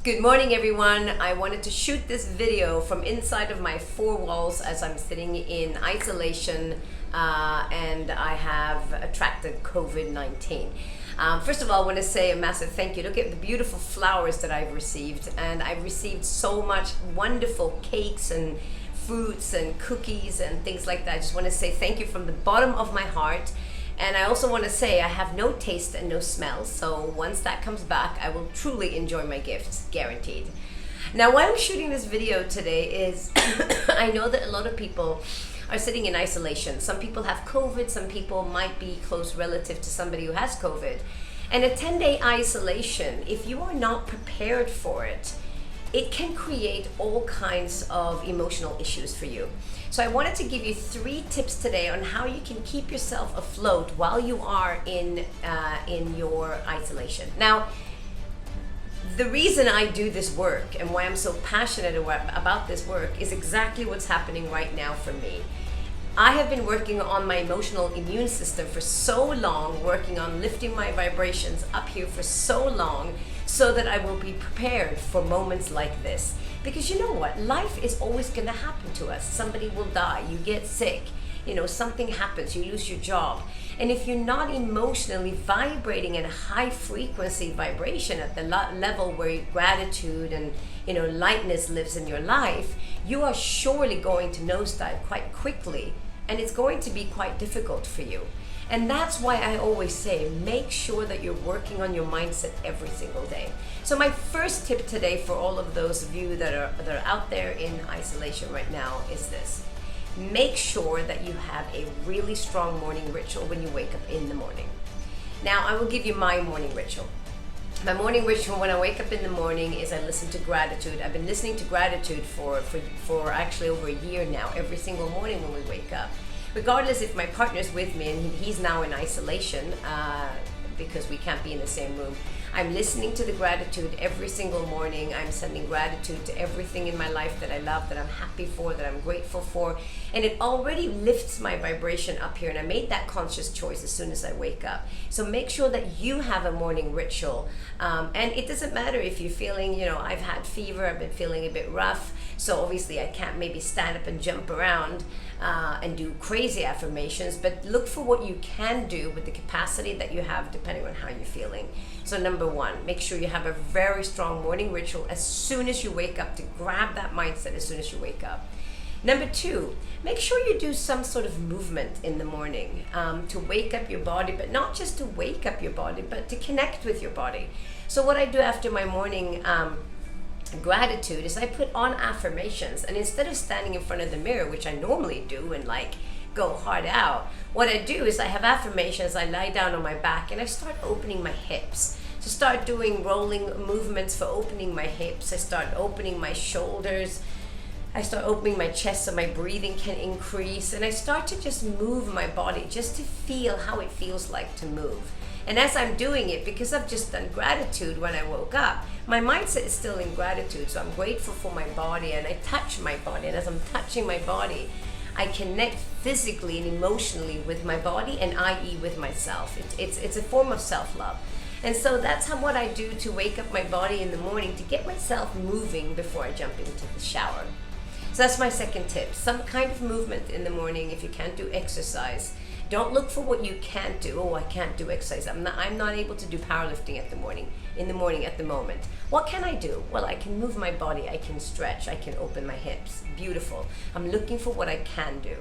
Good morning, everyone. I wanted to shoot this video from inside of my four walls as I'm sitting in isolation and I have attracted COVID-19. First of all, I want to say a massive thank you. Look at the beautiful flowers that I've received, and I've received so much wonderful cakes and fruits and cookies and things like that. I just want to say thank you from the bottom of my heart. And I also want to say I have no taste and no smell, so once that comes back, I will truly enjoy my gifts, guaranteed. Now, why I'm shooting this video today is I know that a lot of people are sitting in isolation. Some people have COVID, some people might be close relative to somebody who has COVID. And a 10-day isolation, if you are not prepared for it, it can create all kinds of emotional issues for you. So I wanted to give you 3 tips today on how you can keep yourself afloat while you are in your isolation. Now, the reason I do this work and why I'm so passionate about this work is exactly what's happening right now for me. I have been working on my emotional immune system for so long, working on lifting my vibrations up here for so long, so that I will be prepared for moments like this. Because you know what? Life is always going to happen to us. Somebody will die, you get sick, something happens, you lose your job. And if you're not emotionally vibrating in a high frequency vibration at the level where gratitude and lightness lives in your life, you are surely going to nosedive quite quickly, and it's going to be quite difficult for you. And that's why I always say, make sure that you're working on your mindset every single day. So my first tip today for all of those of you that are out there in isolation right now is this. Make sure that you have a really strong morning ritual when you wake up in the morning. Now, I will give you my morning ritual. My morning ritual when I wake up in the morning is I listen to gratitude. I've been listening to gratitude for actually over a year now, every single morning when we wake up. Regardless if my partner's with me and he's now in isolation because we can't be in the same room, I'm listening to the gratitude every single morning. I'm sending gratitude to everything in my life that I love, that I'm happy for, that I'm grateful for. And it already lifts my vibration up here. And I made that conscious choice as soon as I wake up. So make sure that you have a morning ritual. And it doesn't matter if you're feeling, I've had fever, I've been feeling a bit rough. So obviously I can't maybe stand up and jump around and do crazy affirmations, but look for what you can do with the capacity that you have depending on how you're feeling. So number 1, make sure you have a very strong morning ritual as soon as you wake up, to grab that mindset as soon as you wake up. Number 2, make sure you do some sort of movement in the morning to wake up your body, but not just to wake up your body, but to connect with your body. So what I do after my morning gratitude is I put on affirmations, and instead of standing in front of the mirror, which I normally do and go hard out, what I do is I have affirmations. I lie down on my back and I start opening my hips. So start doing rolling movements for opening my hips. I start opening my shoulders. I start opening my chest so my breathing can increase, and I start to just move my body just to feel how it feels like to move. And as I'm doing it, because I've just done gratitude when I woke up, my mindset is still in gratitude. So I'm grateful for my body, and I touch my body. And as I'm touching my body, I connect physically and emotionally with my body, and i.e. with myself. It's a form of self-love. And so that's what I do to wake up my body in the morning, to get myself moving before I jump into the shower. So that's my second tip. Some kind of movement in the morning. If you can't do exercise, don't look for what you can't do. Oh, I can't do exercise. I'm not able to do powerlifting in the morning at the moment. What can I do? Well, I can move my body. I can stretch. I can open my hips. Beautiful. I'm looking for what I can do.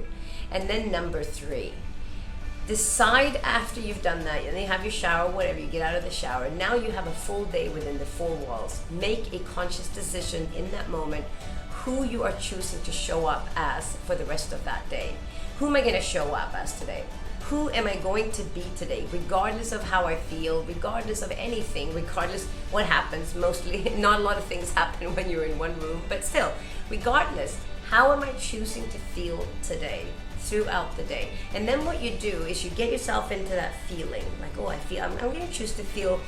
And then number 3, decide after you've done that, and you have your shower, whatever, you get out of the shower. Now you have a full day within the 4 walls. Make a conscious decision in that moment who you are choosing to show up as for the rest of that day. Who am I going to show up as today? Who am I going to be today? Regardless of how I feel, regardless of anything, regardless what happens. Mostly, not a lot of things happen when you're in one room, but still, regardless, how am I choosing to feel today, throughout the day? And then what you do is you get yourself into that feeling, I'm going to choose to feel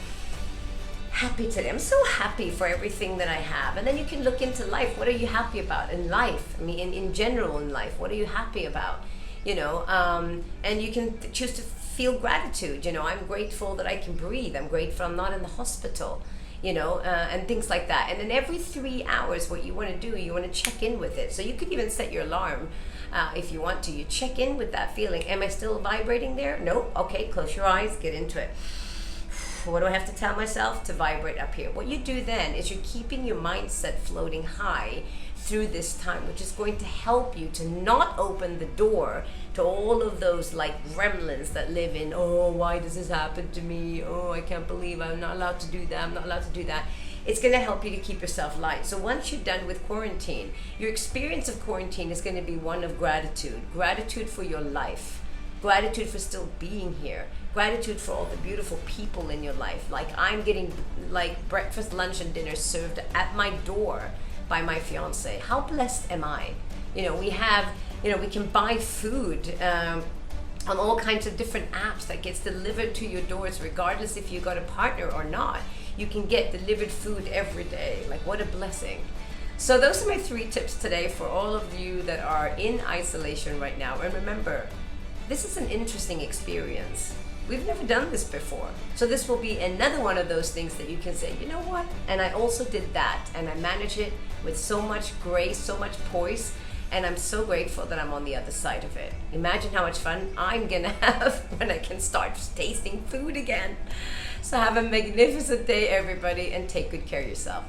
happy today. I'm so happy for everything that I have. And then you can look into life. What are you happy about in life? I mean, in general in life, what are you happy about? And you can choose to feel gratitude. I'm grateful that I can breathe. I'm grateful I'm not in the hospital. and things like that. And then every 3 hours, what you want to do, you want to check in with it. So you could even set your alarm if you want to. You check in with that feeling. Am I still vibrating there? Nope. Okay, close your eyes, get into it. What do I have to tell myself? To vibrate up here. What you do then is you're keeping your mindset floating high through this time, which is going to help you to not open the door to all of those like gremlins that live in, oh, why does this happen to me? Oh, I can't believe I'm not allowed to do that. I'm not allowed to do that. It's going to help you to keep yourself light. So once you're done with quarantine, your experience of quarantine is going to be one of gratitude. Gratitude for your life. Gratitude for still being here. Gratitude for all the beautiful people in your life. Like I'm getting like breakfast, lunch, and dinner served at my door by my fiance. How blessed am I? We have, we can buy food on all kinds of different apps that gets delivered to your doors, regardless if you got a partner or not. You can get delivered food every day. Like, what a blessing. So those are my 3 tips today for all of you that are in isolation right now. And remember, this is an interesting experience. We've never done this before. So this will be another one of those things that you can say, you know what? And I also did that, and I manage it with so much grace, so much poise, and I'm so grateful that I'm on the other side of it. Imagine how much fun I'm gonna have when I can start tasting food again. So have a magnificent day, everybody, and take good care of yourself.